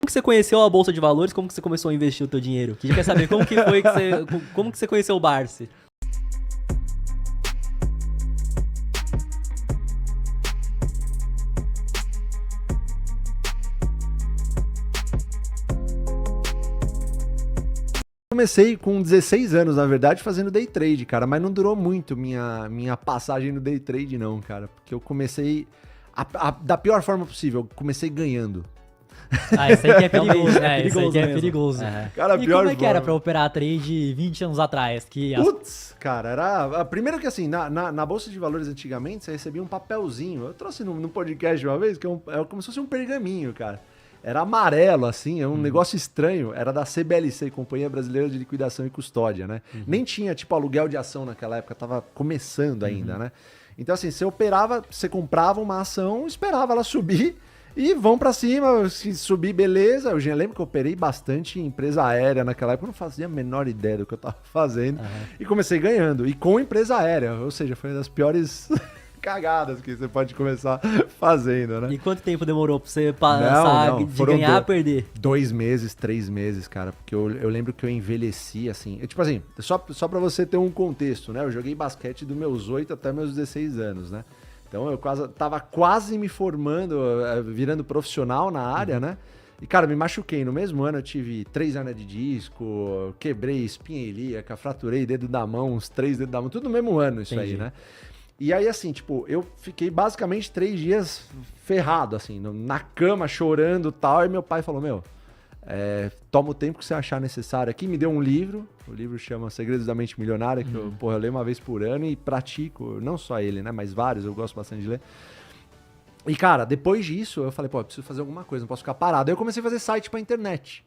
que você conheceu a Bolsa de Valores? Como que você começou a investir o teu dinheiro? Que a gente quer saber como que foi que como que você conheceu o Barsi? Comecei com 16 anos, na verdade, fazendo day trade, cara, mas não durou muito minha passagem no day trade, não, cara, porque eu comecei da pior forma possível, comecei ganhando. Ah, isso aí que é perigoso, né? Isso aí que é mesmo. perigoso. Cara, E pior como é que era forma. pra operar trade 20 anos atrás? Putz, cara, era... Primeiro que assim, na Bolsa de Valores antigamente, você recebia um papelzinho. Eu trouxe no podcast uma vez, que é como se fosse um pergaminho, cara. Era amarelo, assim, é um negócio estranho. Era da CBLC, Companhia Brasileira de Liquidação e Custódia, né? Nem tinha, tipo, aluguel de ação naquela época, tava começando ainda, né? Então, assim, você operava, você comprava uma ação, esperava ela subir e vão pra cima. Se subir, beleza. Eu já lembro que eu operei bastante em empresa aérea naquela época, eu não fazia a menor ideia do que eu tava fazendo. E comecei ganhando. E com empresa aérea, ou seja, foi uma das piores cagadas que você pode começar fazendo, né? E quanto tempo demorou pra você passar de ganhar a perder? 2 meses, 3 meses, cara. Porque eu lembro que eu envelheci, assim... tipo assim, só pra você ter um contexto, né? Eu joguei basquete dos meus 8 até meus 16 anos, né? Então eu tava quase me formando, virando profissional na área, né? E, cara, me machuquei. No mesmo ano eu tive 3 hernias de disco, quebrei espinha ilíaca, fraturei dedo da mão, uns 3 dedos da mão, tudo no mesmo ano isso aí, né? E aí, assim, tipo, eu fiquei basicamente 3 dias ferrado, assim, na cama, chorando e tal. E meu pai falou, toma o tempo que você achar necessário aqui. Me deu um livro, o livro chama Segredos da Mente Milionária, que eu leio uma vez por ano e pratico, não só ele, né, mas vários, eu gosto bastante de ler. E, cara, depois disso, eu falei, eu preciso fazer alguma coisa, não posso ficar parado. Aí eu comecei a fazer site pra internet,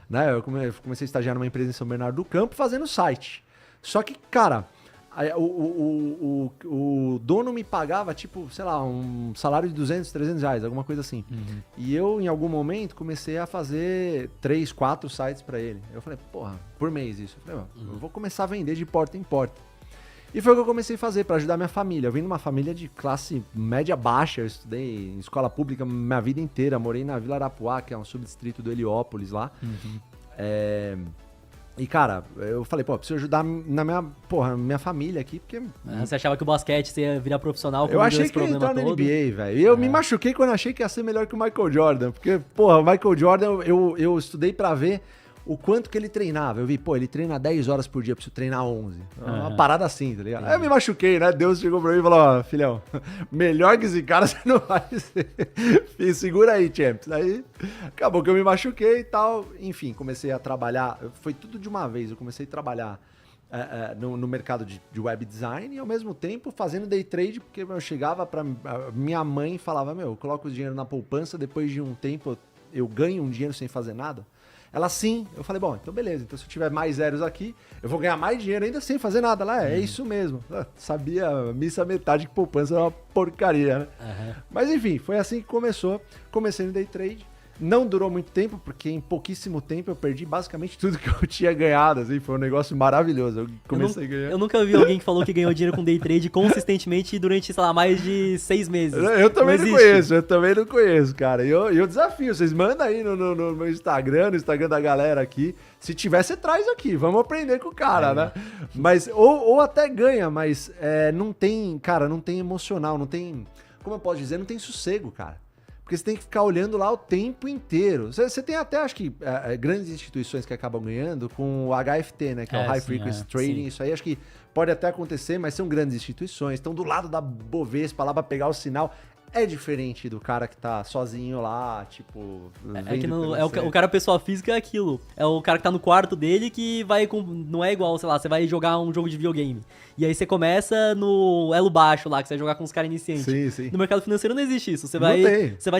né? Eu comecei a estagiar numa empresa em São Bernardo do Campo fazendo site. Só que, cara... O dono me pagava, tipo, sei lá, um salário de 200, 300 reais, alguma coisa assim. E eu, em algum momento, comecei a fazer 3, 4 sites pra ele. Eu falei, porra, por mês isso. Eu falei, eu vou começar a vender de porta em porta. E foi o que eu comecei a fazer pra ajudar minha família. Eu vim de uma família de classe média baixa, eu estudei em escola pública minha vida inteira, morei na Vila Arapuá, que é um subdistrito do Heliópolis lá. E, cara, eu falei, preciso ajudar minha família aqui, porque... Você achava que o basquete você ia virar profissional? Eu achei que ia entrar na NBA, velho. E eu me machuquei quando achei que ia ser melhor que o Michael Jordan. Porque, porra, o Michael Jordan, eu estudei pra ver o quanto que ele treinava. Eu vi, ele treina 10 horas por dia, eu preciso treinar 11. Uma parada assim, tá ligado? Aí eu me machuquei, né? Deus chegou pra mim e falou, filhão, melhor que esse cara você não vai ser. Segura aí, champs. Aí acabou que eu me machuquei e tal. Enfim, comecei a trabalhar. Foi tudo de uma vez. Eu comecei a trabalhar no mercado de web design e ao mesmo tempo fazendo day trade, porque eu chegava pra minha mãe e falava, eu coloco o dinheiro na poupança, depois de um tempo eu ganho um dinheiro sem fazer nada. Ela, sim. Eu falei, então beleza. Então se eu tiver mais zeros aqui, eu vou ganhar mais dinheiro ainda sem fazer nada. Ela, é isso mesmo. Sabia missa metade que poupança era uma porcaria, né? Mas enfim, foi assim que começou. Comecei no day trade. Não durou muito tempo, porque em pouquíssimo tempo eu perdi basicamente tudo que eu tinha ganhado, assim, foi um negócio maravilhoso. Eu comecei a ganhar. Eu nunca vi alguém que falou que ganhou dinheiro com day trade consistentemente durante, sei lá, mais de 6 meses. Eu também não conheço, cara. E eu desafio, vocês mandam aí no meu Instagram, no Instagram da galera aqui. Se tiver, você traz aqui, vamos aprender com o cara, né? Mas, ou até ganha, mas não tem, cara, não tem emocional, não tem, como eu posso dizer, não tem sossego, cara. Porque você tem que ficar olhando lá o tempo inteiro. Você tem até, acho que, grandes instituições que acabam ganhando com o HFT, né? Que é o High Frequency Trading. Isso aí acho que pode até acontecer, mas são grandes instituições. Estão do lado da Bovespa lá pra pegar o sinal. É diferente do cara que tá sozinho lá, tipo... o cara pessoa física é aquilo. É o cara que tá no quarto dele que vai com... Não é igual, sei lá, você vai jogar um jogo de videogame. E aí você começa no elo baixo lá, que você vai jogar com os caras iniciantes. Sim. No mercado financeiro não existe isso. Você vai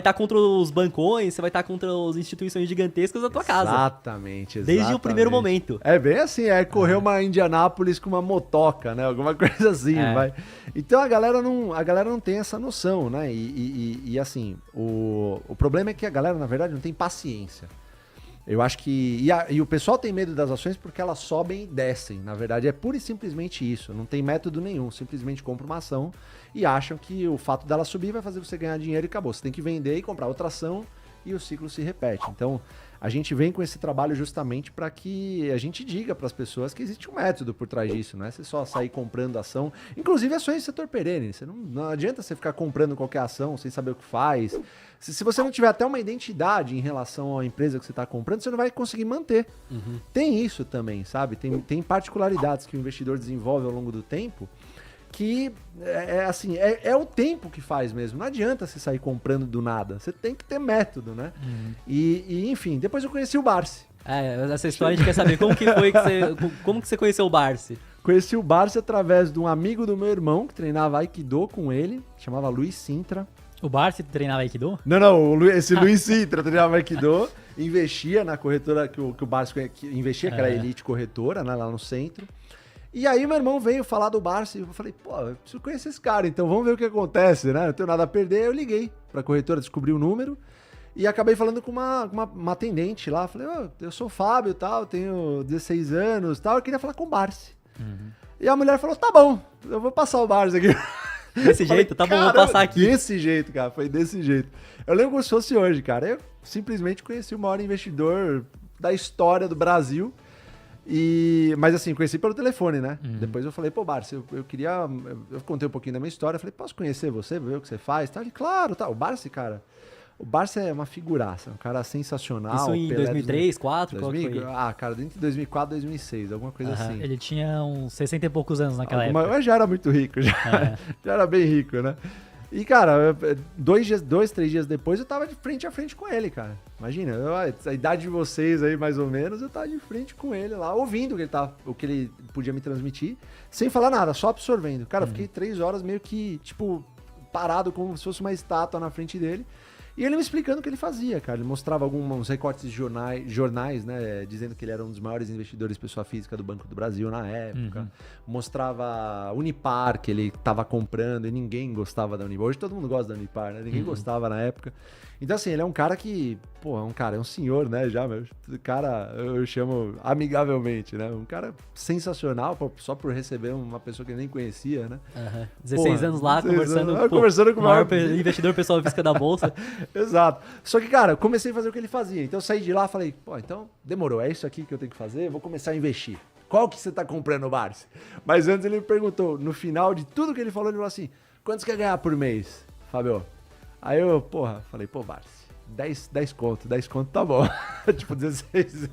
estar contra os bancões, você vai estar contra as instituições gigantescas da tua casa. Exatamente. Desde o primeiro momento. É bem assim, correr uma Indianápolis com uma motoca, né? Alguma coisa assim, vai. Então a galera não tem essa noção, né? E assim, o problema é que a galera, na verdade, não tem paciência. Eu acho que... E o pessoal tem medo das ações porque elas sobem e descem. Na verdade, é pura e simplesmente isso. Não tem método nenhum. Simplesmente compra uma ação e acham que o fato dela subir vai fazer você ganhar dinheiro e acabou. Você tem que vender e comprar outra ação e o ciclo se repete. Então, a gente vem com esse trabalho justamente para que a gente diga para as pessoas que existe um método por trás disso, não é você só sair comprando ação, inclusive ações de setor perene. Não adianta você ficar comprando qualquer ação sem saber o que faz. Se você não tiver até uma identidade em relação à empresa que você está comprando, você não vai conseguir manter. Tem isso também, sabe? Tem particularidades que o investidor desenvolve ao longo do tempo que é o tempo que faz mesmo. Não adianta você sair comprando do nada. Você tem que ter método, né? E enfim, depois eu conheci o Barsi. Essa história a gente quer saber como que você conheceu o Barsi? Conheci o Barsi através de um amigo do meu irmão que treinava Aikido com ele, chamava Luiz Sintra. O Barsi treinava Aikido? Não, esse Luiz Sintra treinava Aikido, investia na corretora que o Barsi investia, que era a Elite Corretora, né, lá no centro. E aí meu irmão veio falar do Barsi, eu falei, pô, eu preciso conhecer esse cara, então vamos ver o que acontece, né? Não tenho nada a perder, eu liguei pra corretora, descobri o número e acabei falando com uma atendente lá, falei, eu sou o Fábio e tal, tenho 16 anos e tal, eu queria falar com o Barsi. E a mulher falou, tá bom, eu vou passar o Barsi aqui. Desse jeito? Tá bom, vou passar aqui. Desse jeito, cara, foi desse jeito. Eu lembro como se fosse hoje, cara, eu simplesmente conheci o maior investidor da história do Brasil. Mas assim, conheci pelo telefone, né? Depois eu falei, pô, Barsi, eu queria... Eu contei um pouquinho da minha história, eu falei, posso conhecer você, ver o que você faz? Tá? Ele, claro, tá. O Barsi, cara... O Barsi é uma figuraça, um cara sensacional. Isso em 2003, 2004? Qual que foi? Cara, entre 2004 e 2006, alguma coisa assim. Ele tinha uns 60 e poucos anos naquela época. Eu já era muito rico, já era bem rico, né? E, cara, 3 dias depois eu tava de frente a frente com ele, cara. Imagina, a idade de vocês aí, mais ou menos, eu tava de frente com ele lá, ouvindo o que ele podia me transmitir, sem falar nada, só absorvendo. Cara, eu fiquei 3 horas meio que, tipo, parado como se fosse uma estátua na frente dele. E ele me explicando o que ele fazia, cara. Ele mostrava alguns recortes de jornais, né? Dizendo que ele era um dos maiores investidores pessoa física do Banco do Brasil na época. Mostrava Unipar, que ele tava comprando e ninguém gostava da Unipar. Hoje todo mundo gosta da Unipar, né? Ninguém gostava na época. Então, assim, ele é um cara que... Pô, é um senhor, né? Já, meu. Cara, eu chamo amigavelmente, né? Um cara sensacional, só por receber uma pessoa que ele nem conhecia, né? 16 anos lá, conversando com o maior investidor pessoal física da Bolsa. Exato. Só que, cara, eu comecei a fazer o que ele fazia. Então eu saí de lá e falei, pô, então demorou, é isso aqui que eu tenho que fazer, vou começar a investir. Qual que você tá comprando, Barsi? Mas antes ele me perguntou, no final de tudo que ele falou, ele falou assim, quanto você quer ganhar por mês, Fábio? Aí eu, falei, pô, Barsi, 10 conto tá bom. Tipo, 16.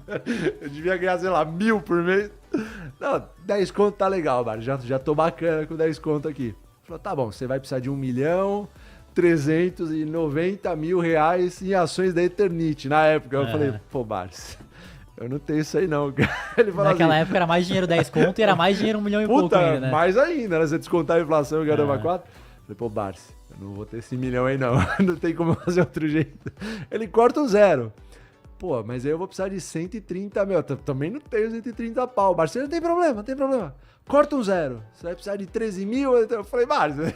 Eu devia ganhar, sei lá, 1.000 por mês. Não, 10 conto tá legal, Barsi, já tô bacana com 10 conto aqui. Ele falou, tá bom, você vai precisar de 1.390.000 reais em ações da Eternit. Na época, eu falei, pô, Barsi, eu não tenho isso aí não. Ele falou Naquela assim, época era mais dinheiro 10 conto e era mais dinheiro 1 milhão e pouco ainda, né? Mais ainda, né? Você descontar a inflação e caramba 4. Falei, pô, Barsi, eu não vou ter esse milhão aí não. Não tem como fazer outro jeito. Ele corta um 0. Pô, mas aí eu vou precisar de 130 mil. Também não tenho 130 pau. Barsi, não tem problema. Corta um 0. Você vai precisar de 13 mil. Eu falei, Barsi...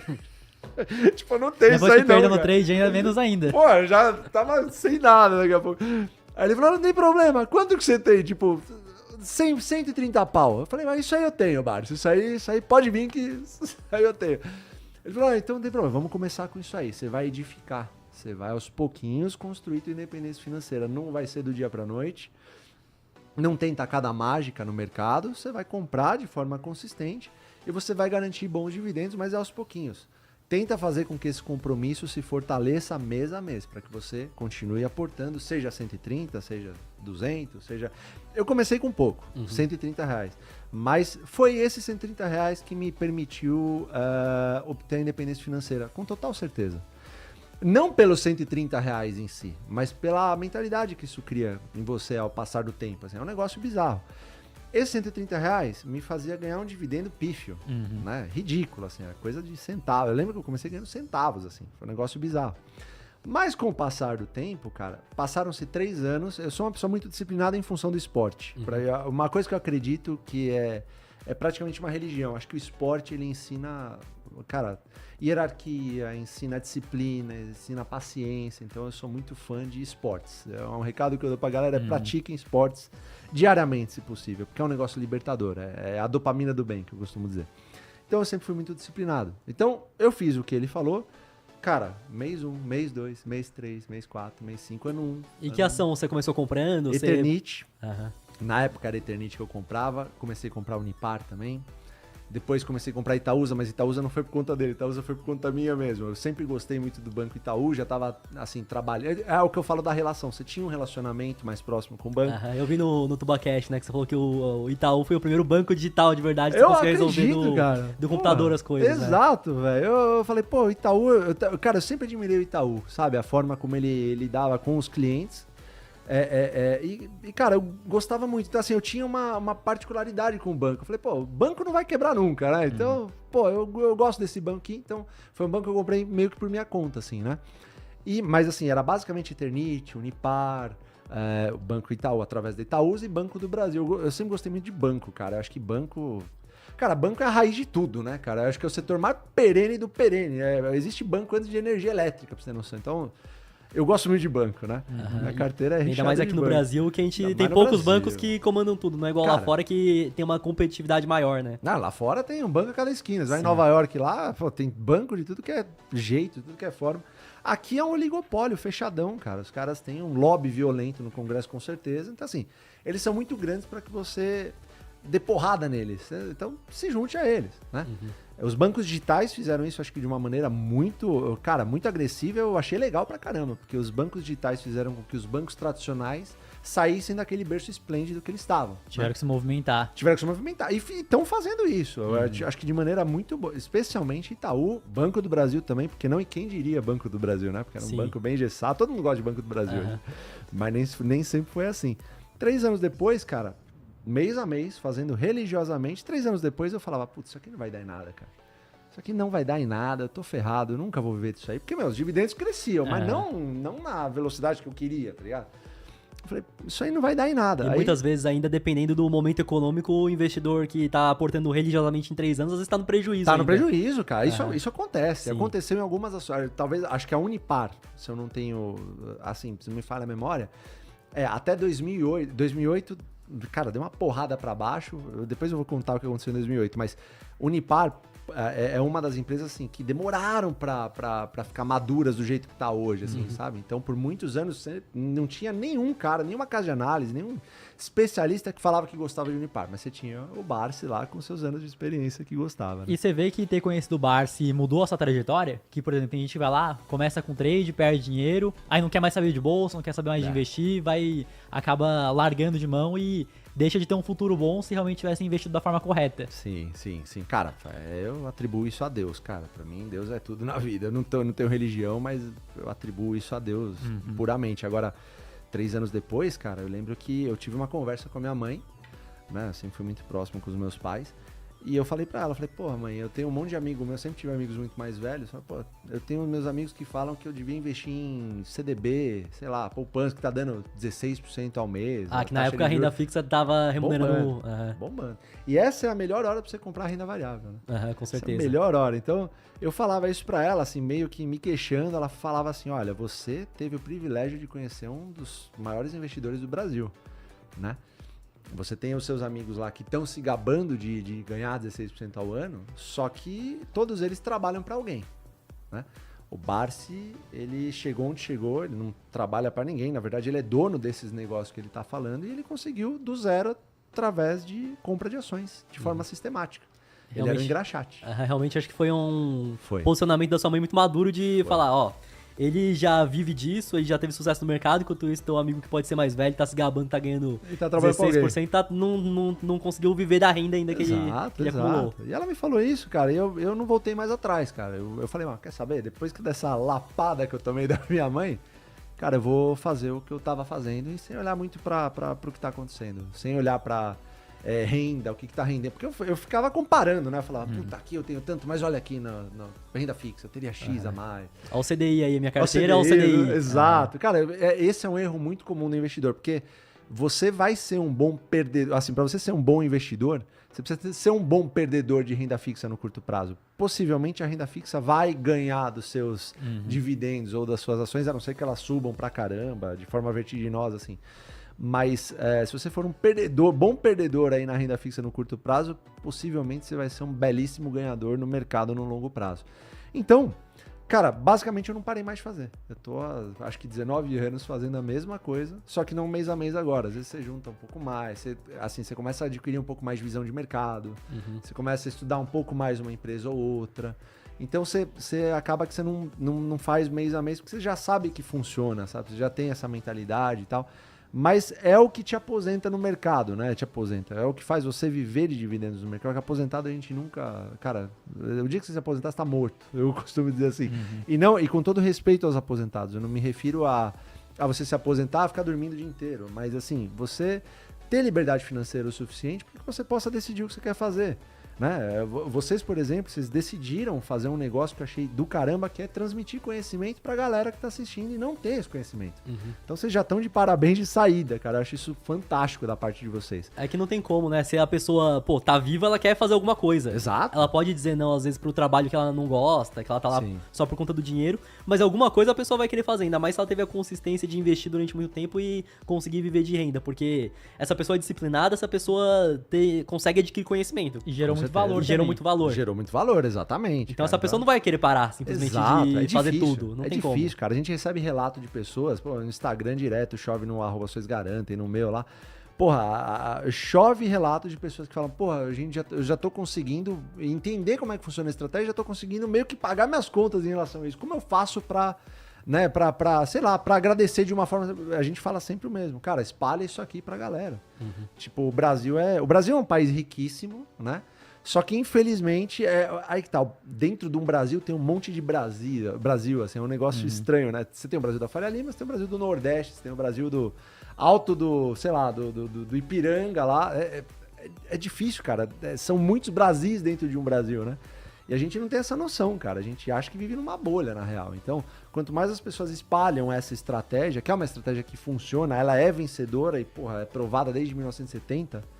Tipo, não tem isso aí não. Depois no trade ainda menos ainda. Pô, eu já tava sem nada daqui a pouco. Aí ele falou, não tem problema, quanto que você tem? Tipo, 130 pau. Eu falei, mas isso aí eu tenho, Barsi, isso aí pode vir que isso aí eu tenho. Ele falou, então não tem problema, vamos começar com isso aí, você vai edificar, você vai aos pouquinhos construir tua independência financeira, não vai ser do dia pra noite, não tem tacada mágica no mercado, você vai comprar de forma consistente e você vai garantir bons dividendos, mas é aos pouquinhos. Tenta fazer com que esse compromisso se fortaleça mês a mês, para que você continue aportando, seja 130, seja 200, seja... Eu comecei com pouco, 130 reais, mas foi esses 130 reais que me permitiu obter a independência financeira, com total certeza. Não pelos 130 reais em si, mas pela mentalidade que isso cria em você ao passar do tempo. Assim, é um negócio bizarro. Esses 130 reais me fazia ganhar um dividendo pífio, né? Ridículo, assim, era coisa de centavo. Eu lembro que eu comecei ganhando centavos, assim, foi um negócio bizarro. Mas com o passar do tempo, cara, passaram-se 3 anos, eu sou uma pessoa muito disciplinada em função do esporte. Uma coisa que eu acredito que é praticamente uma religião, acho que o esporte, ele ensina, cara, hierarquia, ensina disciplina, ensina paciência, então eu sou muito fã de esportes. É um recado que eu dou pra galera, pratiquem esportes diariamente, se possível, porque é um negócio libertador, é a dopamina do bem, que eu costumo dizer. Então eu sempre fui muito disciplinado. Então eu fiz o que ele falou, Cara, mês 1, mês 2, mês 3, mês 4, mês 5, ano 1. E que ação você começou comprando? Eternit. Aham. Na época era Eternit que eu comprava. Comecei a comprar Unipar também. Depois comecei a comprar Itaúsa, mas Itaúsa não foi por conta dele, Itaúsa foi por conta minha mesmo. Eu sempre gostei muito do Banco Itaú, já tava assim, trabalhando. É o que eu falo da relação, você tinha um relacionamento mais próximo com o banco. Eu vi no TubaCast, né, que você falou que o Itaú foi o primeiro banco digital de verdade que você conseguia resolver do computador as coisas. Exato, né? Velho. Eu falei, pô, Itaú, cara, eu sempre admirei o Itaú, sabe? A forma como ele lidava com os clientes. E, cara, eu gostava muito. Então, assim, eu tinha uma particularidade com o banco. Eu falei, pô, o banco não vai quebrar nunca, né? Então, pô, eu gosto desse banco aqui. Então, foi um banco que eu comprei meio que por minha conta, assim, né? Mas, assim, era basicamente Eternit, Unipar, o Banco Itaú, através da Itaúsa e Banco do Brasil. Eu sempre gostei muito de banco, cara. Eu acho que banco... Cara, banco é a raiz de tudo, né, cara? Eu acho que é o setor mais perene do perene. Existe banco antes de energia elétrica, pra você ter noção. Então... Eu gosto muito de banco, né? Minha carteira é recheada. Ainda mais aqui no Brasil, que a gente tem poucos bancos que comandam tudo. Não é igual lá fora, que tem uma competitividade maior, né? Não, lá fora tem um banco a cada esquina. Você vai em Nova York lá, pô, tem banco de tudo que é jeito, tudo que é forma. Aqui é um oligopólio fechadão, cara. Os caras têm um lobby violento no Congresso, com certeza. Então, assim, eles são muito grandes para que você dê porrada neles. Então, se junte a eles, né? Os bancos digitais fizeram isso, acho que de uma maneira muito, cara, muito agressiva. Eu achei legal pra caramba, porque os bancos digitais fizeram com que os bancos tradicionais saíssem daquele berço esplêndido que eles estavam. Tiveram que se movimentar. E estão fazendo isso. Eu acho que de maneira muito boa, especialmente Itaú, Banco do Brasil também, porque não, e quem diria Banco do Brasil, né? Porque era um banco bem engessado, todo mundo gosta de Banco do Brasil, mas nem sempre foi assim. 3 anos depois, cara, mês a mês, fazendo religiosamente, 3 anos depois eu falava, putz, isso aqui não vai dar em nada, cara. Isso aqui não vai dar em nada, eu tô ferrado, eu nunca vou viver disso aí. Porque, os dividendos cresciam, mas não na velocidade que eu queria, tá ligado? Eu falei, isso aí não vai dar em nada. E aí... muitas vezes, ainda dependendo do momento econômico, o investidor que tá aportando religiosamente em 3 anos, às vezes tá no prejuízo. Tá no prejuízo, cara. Isso acontece. Sim. Aconteceu em algumas ações. Talvez, acho que a Unipar, se eu não tenho, assim, se não me falha a memória, até 2008, cara, deu uma porrada pra baixo. Depois eu vou contar o que aconteceu em 2008, mas Unipar é uma das empresas assim que demoraram pra ficar maduras do jeito que tá hoje, assim, sabe? Então, por muitos anos, você não tinha nenhum cara, nenhuma casa de análise, nenhum especialista que falava que gostava de Unipar, mas você tinha o Barsi lá com seus anos de experiência que gostava, né? E você vê que ter conhecido o Barsi mudou a sua trajetória? Que, por exemplo, tem gente que vai lá, começa com trade, perde dinheiro, aí não quer mais saber de bolsa, não quer saber mais de investir, acaba largando de mão e deixa de ter um futuro bom se realmente tivesse investido da forma correta. Sim. Cara, eu atribuo isso a Deus, cara. Pra mim, Deus é tudo na vida. Eu não tenho religião, mas eu atribuo isso a Deus puramente. Agora, 3 anos depois, cara, eu lembro que eu tive uma conversa com a minha mãe, né? Eu sempre fui muito próximo com os meus pais. E eu falei pra ela, porra, mãe, eu tenho um monte de amigos meus, eu sempre tive amigos muito mais velhos. Eu tenho meus amigos que falam que eu devia investir em CDB, sei lá, poupança, que tá dando 16% ao mês. Que na época a renda fixa tava remunerando... Bombando. E essa é a melhor hora pra você comprar renda variável, né? Com certeza. Essa é a melhor hora. Então, eu falava isso pra ela, assim, meio que me queixando. Ela falava assim, olha, você teve o privilégio de conhecer um dos maiores investidores do Brasil, né? Você tem os seus amigos lá que estão se gabando de ganhar 16% ao ano, só que todos eles trabalham para alguém, né? O Barsi, ele chegou onde chegou, ele não trabalha para ninguém, na verdade ele é dono desses negócios que ele está falando e ele conseguiu do zero através de compra de ações, de forma sistemática. Ele era um engraxate. Realmente acho que foi um posicionamento da sua mãe muito maduro de falar, ele já vive disso, ele já teve sucesso no mercado, enquanto isso, teu amigo que pode ser mais velho, tá se gabando, tá ganhando 16%, não conseguiu viver da renda ainda que ele acumulou. E ela me falou isso, cara, e eu não voltei mais atrás, cara. Eu falei, quer saber? Depois dessa lapada que eu tomei da minha mãe, cara, eu vou fazer o que eu tava fazendo e sem olhar muito pro que tá acontecendo, sem olhar pra renda, o que tá rendendo, porque eu ficava comparando, né? Eu falava, puta, aqui eu tenho tanto, mas olha aqui na renda fixa, eu teria X a mais. Olha o CDI aí, minha carteira, olha o CDI. Exato. Cara, esse é um erro muito comum no investidor, porque você vai ser um bom perdedor, assim, para você ser um bom investidor, você precisa ser um bom perdedor de renda fixa no curto prazo. Possivelmente a renda fixa vai ganhar dos seus dividendos ou das suas ações, a não ser que elas subam pra caramba, de forma vertiginosa, assim. Mas se você for um bom perdedor aí na renda fixa no curto prazo, possivelmente você vai ser um belíssimo ganhador no mercado no longo prazo. Então, Cara, basicamente eu não parei mais de fazer. Eu tô há, acho que 19 anos fazendo a mesma coisa, só que não mês a mês agora. Às vezes você junta um pouco mais, você começa a adquirir um pouco mais de visão de mercado, você começa a estudar um pouco mais uma empresa ou outra. Então você acaba que você não faz mês a mês, porque você já sabe que funciona, sabe? Você já tem essa mentalidade e tal. Mas é o que te aposenta no mercado, né? Te aposenta. É o que faz você viver de dividendos no mercado. Porque aposentado a gente nunca... Cara, o dia que você se aposentar, você tá morto. Eu costumo dizer assim. E com todo respeito aos aposentados, eu não me refiro a você se aposentar e ficar dormindo o dia inteiro. Mas assim, você ter liberdade financeira o suficiente para que você possa decidir o que você quer fazer. Né? Vocês, por exemplo, vocês decidiram fazer um negócio que eu achei do caramba, que é transmitir conhecimento pra galera que tá assistindo e não tem esse conhecimento. Então vocês já estão de parabéns de saída, cara. Eu acho isso fantástico da parte de vocês. É que não tem como, né? Se a pessoa, tá viva, ela quer fazer alguma coisa. Exato. Ela pode dizer não, às vezes, pro trabalho que ela não gosta, que ela tá lá só por conta do dinheiro, mas alguma coisa a pessoa vai querer fazer, ainda mais se ela teve a consistência de investir durante muito tempo e conseguir viver de renda, porque essa pessoa é disciplinada, essa pessoa consegue adquirir conhecimento. E gerou muito valor. Gerou muito valor. Gerou muito valor, exatamente. Então essa pessoa não vai querer parar simplesmente de fazer tudo. Não tem como. É difícil, cara. A gente recebe relato de pessoas, no Instagram direto, chove no @vocês garantem, no meu lá. Porra, chove relato de pessoas que falam, porra, eu já tô conseguindo entender como é que funciona a estratégia, já tô conseguindo meio que pagar minhas contas em relação a isso. Como eu faço pra agradecer de uma forma... A gente fala sempre o mesmo. Cara, espalha isso aqui pra galera. Tipo, o Brasil é um país riquíssimo, né? Só que, infelizmente, aí que tá, dentro de um Brasil tem um monte de Brasil, assim, é um negócio estranho, né? Você tem o Brasil da Faria Lima, você tem o Brasil do Nordeste, você tem o Brasil do Alto do, sei lá, do Ipiranga lá. É difícil, cara. São muitos Brasis dentro de um Brasil, né? E a gente não tem essa noção, cara. A gente acha que vive numa bolha, na real. Então, quanto mais as pessoas espalham essa estratégia, que é uma estratégia que funciona, ela é vencedora e, porra, é provada desde 1970...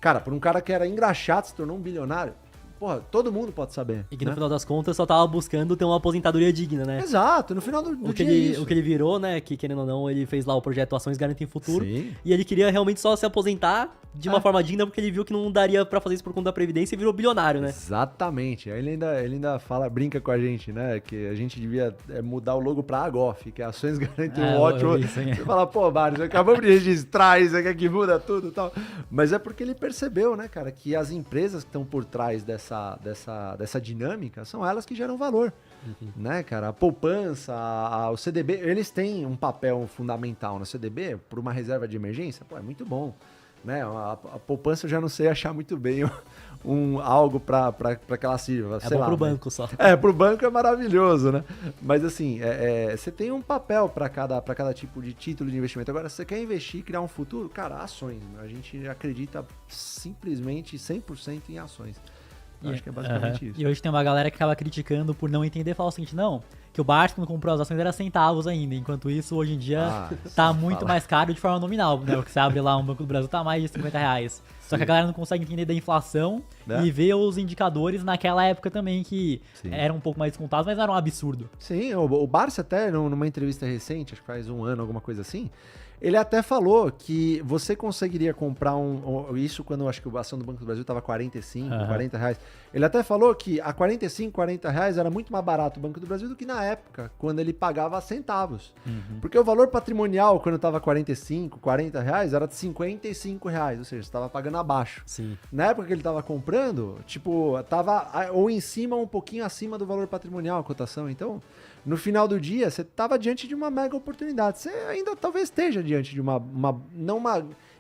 Cara, por um cara que era engraxado, se tornou um bilionário, porra, todo mundo pode saber. E que no final das contas só tava buscando ter uma aposentadoria digna, né? Exato, no final do dia o que ele virou, né, que querendo ou não, ele fez lá o projeto Ações Garantem Futuro. Sim. E ele queria realmente só se aposentar de uma forma digna, porque ele viu que não daria pra fazer isso por conta da Previdência e virou bilionário, né? Exatamente. Aí ele ainda brinca com a gente, né, que a gente devia mudar o logo pra AGOF, que é Ações Garantem Ótimo. Você fala, pô, Mário, acabamos de registrar isso aqui que muda tudo e tal. Mas é porque ele percebeu, né, cara, que as empresas que estão por trás dessa dinâmica são elas que geram valor, né, cara? A poupança, o CDB, eles têm um papel fundamental no CDB por uma reserva de emergência, pô, é muito bom, né? A poupança eu já não sei achar muito bem algo para que ela sirva. É bom pro banco só. Pro banco é maravilhoso, né? Mas assim, você tem um papel para cada tipo de título de investimento. Agora, se você quer investir e criar um futuro, cara, ações. A gente acredita simplesmente 100% em ações. Acho que é basicamente isso. E hoje tem uma galera que acaba criticando por não entender, fala o seguinte, não, que o Barça quando comprou as ações era centavos ainda, enquanto isso hoje em dia tá muito mais caro de forma nominal, né? O que você abre lá um Banco do Brasil tá mais de R$50. Só que a galera não consegue entender da inflação e ver os indicadores naquela época também que eram um pouco mais descontados, mas era um absurdo. Sim, o Barça até numa entrevista recente, acho que faz um ano, alguma coisa assim, ele até falou que você conseguiria comprar isso quando eu acho que a ação do Banco do Brasil estava 45, R$40. Ele até falou que a 45, R$40 era muito mais barato o Banco do Brasil do que na época, quando ele pagava centavos. Porque o valor patrimonial, quando estava 45, R$40, era de R$55, ou seja, você estava pagando abaixo. Sim. Na época que ele estava comprando, tipo, estava ou em cima ou um pouquinho acima do valor patrimonial a cotação. Então, no final do dia, você estava diante de uma mega oportunidade. Você ainda talvez esteja diante de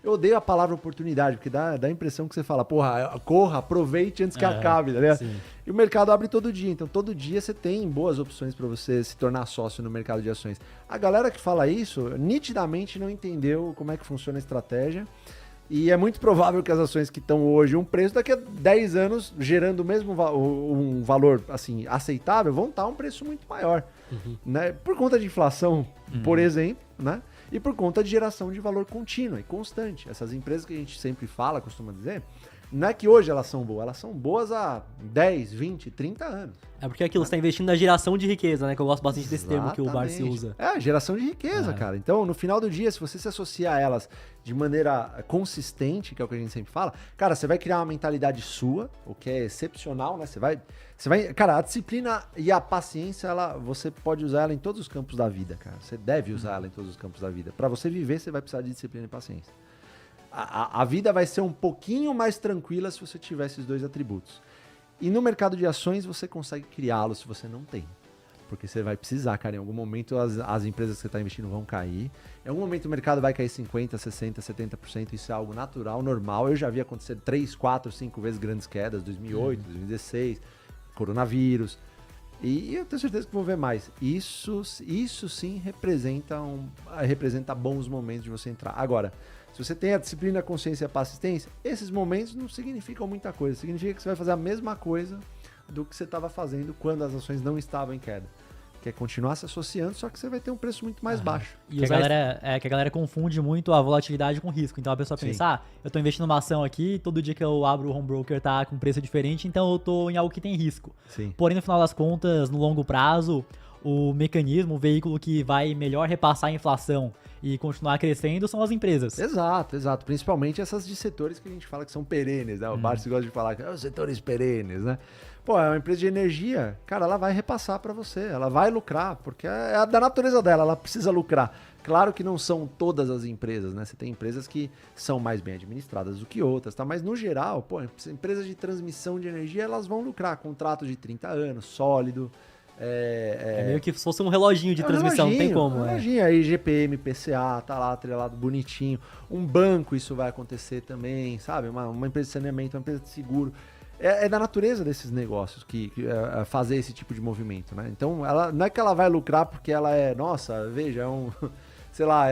eu odeio a palavra oportunidade, porque dá a impressão que você fala, porra, corra, aproveite antes que acabe, tá ligado? E o mercado abre todo dia, então todo dia você tem boas opções para você se tornar sócio no mercado de ações. A galera que fala isso, nitidamente não entendeu como é que funciona a estratégia, e é muito provável que as ações que estão hoje um preço, daqui a 10 anos, gerando o mesmo um valor assim, aceitável, vão estar um preço muito maior. Né? Por conta de inflação, por exemplo, né? E por conta de geração de valor contínua e constante. Essas empresas que a gente sempre fala, costuma dizer, não é que hoje elas são boas há 10, 20, 30 anos. É porque aquilo, você tá investindo na geração de riqueza, né? Que eu gosto bastante desse termo que o Barsi usa. Geração de riqueza, cara. Então, no final do dia, se você se associar a elas de maneira consistente, que é o que a gente sempre fala, cara, você vai criar uma mentalidade sua, o que é excepcional, né? Você vai, cara, a disciplina e a paciência, você pode usar ela em todos os campos da vida, cara. Você deve usar ela em todos os campos da vida. Para você viver, você vai precisar de disciplina e paciência. A vida vai ser um pouquinho mais tranquila se você tiver esses dois atributos. E no mercado de ações você consegue criá-los se você não tem. Porque você vai precisar, cara. Em algum momento as empresas que você está investindo vão cair. Em algum momento o mercado vai cair 50%, 60%, 70%. Isso é algo natural, normal. Eu já vi acontecer 3, 4, 5 vezes grandes quedas. 2008, 2016, coronavírus. E eu tenho certeza que vou ver mais. Isso sim representa bons momentos de você entrar. Agora, se você tem a disciplina, a consciência e a persistência, esses momentos não significam muita coisa. Significa que você vai fazer a mesma coisa do que você estava fazendo quando as ações não estavam em queda. Que é continuar se associando, só que você vai ter um preço muito mais baixo. E que a galera confunde muito a volatilidade com risco. Então a pessoa pensa, eu tô investindo numa ação aqui, todo dia que eu abro o home broker tá com preço diferente, então eu tô em algo que tem risco. Sim. Porém, no final das contas, no longo prazo, o mecanismo, o veículo que vai melhor repassar a inflação e continuar crescendo são as empresas. Exato. Principalmente essas de setores que a gente fala que são perenes, né? O Barsi gosta de falar que são os setores perenes, né? Pô, é uma empresa de energia, cara, ela vai repassar para você, ela vai lucrar, porque é da natureza dela, ela precisa lucrar. Claro que não são todas as empresas, né? Você tem empresas que são mais bem administradas do que outras, tá? Mas no geral, pô, empresas de transmissão de energia, elas vão lucrar, contrato de 30 anos, sólido. É meio que se fosse um reloginho de transmissão, não tem como. Reloginho, aí GPM, PCA, tá lá atrelado bonitinho. Um banco isso vai acontecer também, sabe? Uma empresa de saneamento, uma empresa de seguro. É da natureza desses negócios que fazer esse tipo de movimento, né? Então, não é que ela vai lucrar porque ela veja, sei lá,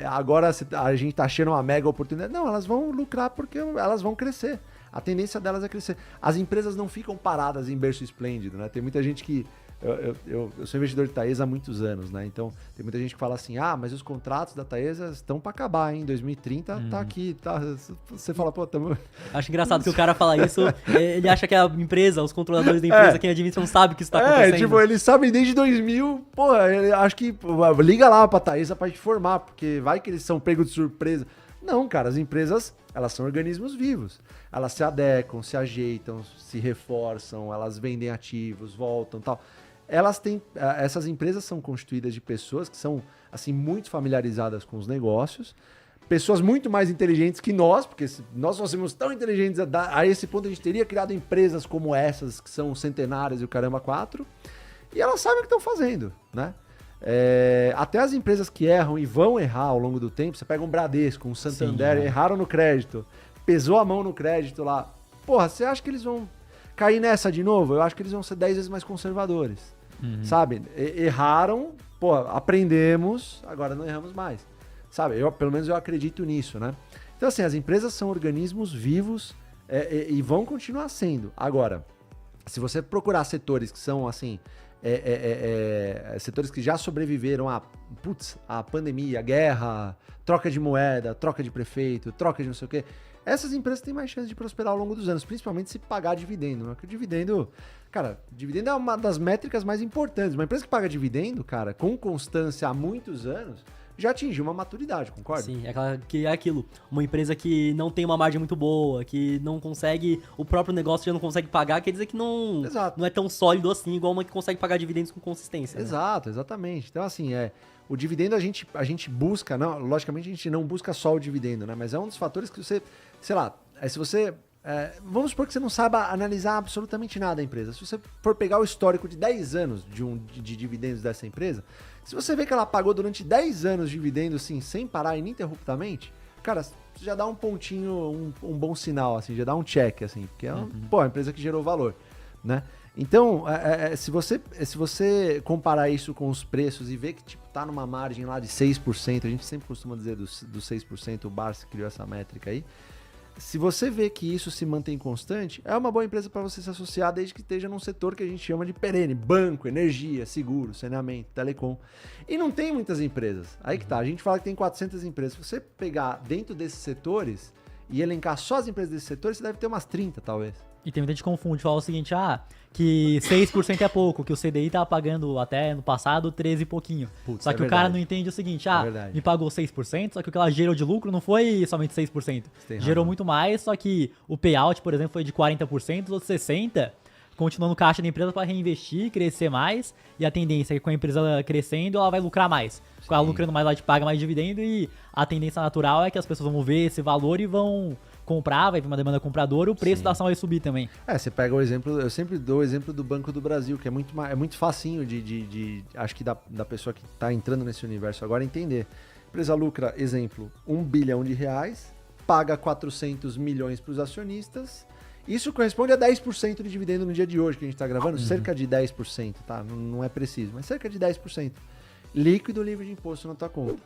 agora a gente tá achando uma mega oportunidade. Não, elas vão lucrar porque elas vão crescer. A tendência delas é crescer. As empresas não ficam paradas em berço esplêndido, né? Tem muita gente que... Eu sou investidor de Taesa há muitos anos, né? Então, tem muita gente que fala assim, mas os contratos da Taesa estão para acabar, hein? 2030 tá aqui, tá? Você fala, pô, tamo... Acho engraçado que o cara fala isso, ele acha que a empresa, os controladores da empresa, quem administra, não sabe que isso tá acontecendo. Tipo, eles sabem desde 2000, pô, acho que liga lá pra Taesa pra te informar, porque vai que eles são pegos de surpresa. Não, cara, as empresas, elas são organismos vivos. Elas se adequam, se ajeitam, se reforçam, elas vendem ativos, voltam, tal. Essas empresas são constituídas de pessoas que são, assim, muito familiarizadas com os negócios, pessoas muito mais inteligentes que nós, porque se nós fôssemos tão inteligentes a esse ponto, a gente teria criado empresas como essas, que são centenárias e o caramba 4, e elas sabem o que estão fazendo, né? Até as empresas que erram e vão errar ao longo do tempo, você pega um Bradesco, um Santander, erraram no crédito, pesou a mão no crédito lá, porra, você acha que eles vão cair nessa de novo? Eu acho que eles vão ser 10 vezes mais conservadores. Sabe? Erraram, pô, aprendemos, agora não erramos mais. Sabe? Pelo menos eu acredito nisso, né? Então, assim, as empresas são organismos vivos e vão continuar sendo. Agora, se você procurar setores que são, assim, setores que já sobreviveram a pandemia, a guerra, troca de moeda, troca de prefeito, troca de não sei o quê, essas empresas têm mais chance de prosperar ao longo dos anos, principalmente se pagar dividendo, né? Porque o dividendo, cara, dividendo é uma das métricas mais importantes. Uma empresa que paga dividendo, cara, com constância há muitos anos, já atingiu uma maturidade, concorda? Sim, é aquilo. Uma empresa que não tem uma margem muito boa, que não consegue, o próprio negócio já não consegue pagar, quer dizer que não é tão sólido assim, igual uma que consegue pagar dividendos com consistência. Né? Exato, exatamente. Então, assim, o dividendo a gente busca, não, logicamente a gente não busca só o dividendo, né? Mas é um dos fatores que você, sei lá, se você... vamos supor que você não saiba analisar absolutamente nada da empresa. Se você for pegar o histórico de 10 anos de dividendos dessa empresa, se você vê que ela pagou durante 10 anos de dividendos assim, sem parar ininterruptamente, cara, já dá um pontinho, um bom sinal, assim, já dá um check, assim, porque é uma empresa que gerou valor, né? Então, se você comparar isso com os preços e ver que tipo, tá numa margem lá de 6%, a gente sempre costuma dizer dos 6%, o Barsi criou essa métrica aí. Se você vê que isso se mantém constante, é uma boa empresa para você se associar desde que esteja num setor que a gente chama de perene, banco, energia, seguro, saneamento, telecom. E não tem muitas empresas. Aí que tá, a gente fala que tem 400 empresas. Se você pegar dentro desses setores e elencar só as empresas desse setor, você deve ter umas 30, talvez. E tem muita gente que confunde, fala o seguinte, que 6% é pouco, que o CDI tava pagando até no passado 13 e pouquinho. Putz, só que o cara não entende o seguinte, me pagou 6%, só que o que ela gerou de lucro não foi somente 6%. Gerou muito mais, só que o payout, por exemplo, foi de 40%, os outros 60%, continuando no caixa da empresa para reinvestir, crescer mais, e a tendência é que com a empresa crescendo, ela vai lucrar mais. Com ela lucrando mais, ela te paga mais dividendo, e a tendência natural é que as pessoas vão ver esse valor e vão comprar, vai vir uma demanda compradora, o preço da ação vai subir também. Você pega o exemplo, eu sempre dou o exemplo do Banco do Brasil, que é muito facinho acho que da pessoa que está entrando nesse universo agora entender. A empresa lucra, exemplo, R$1 bilhão, paga 400 milhões para os acionistas. Isso corresponde a 10% de dividendo no dia de hoje que a gente está gravando, cerca de 10%, tá? Não é preciso, mas cerca de 10%. Líquido livre de imposto na tua conta.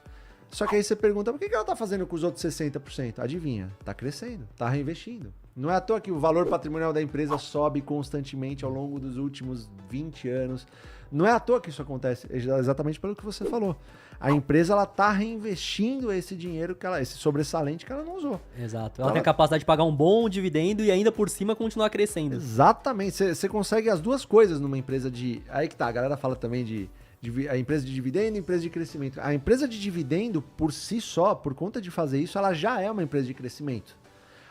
Só que aí você pergunta, por que ela está fazendo com os outros 60%? Adivinha, está crescendo, está reinvestindo. Não é à toa que o valor patrimonial da empresa sobe constantemente ao longo dos últimos 20 anos. Não é à toa que isso acontece, é exatamente pelo que você falou. A empresa está reinvestindo esse dinheiro, esse sobressalente que ela não usou. Exato. Ela tem a capacidade de pagar um bom dividendo e ainda por cima continuar crescendo. Exatamente. Você consegue as duas coisas numa empresa de... Aí que tá, a galera fala também de a empresa de dividendo e a empresa de crescimento. A empresa de dividendo, por si só, por conta de fazer isso, ela já é uma empresa de crescimento.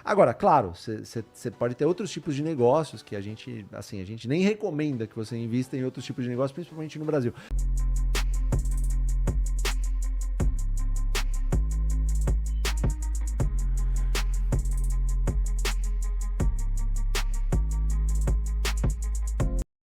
Agora, claro, você pode ter outros tipos de negócios que a gente nem recomenda que você invista em outros tipos de negócios, principalmente no Brasil.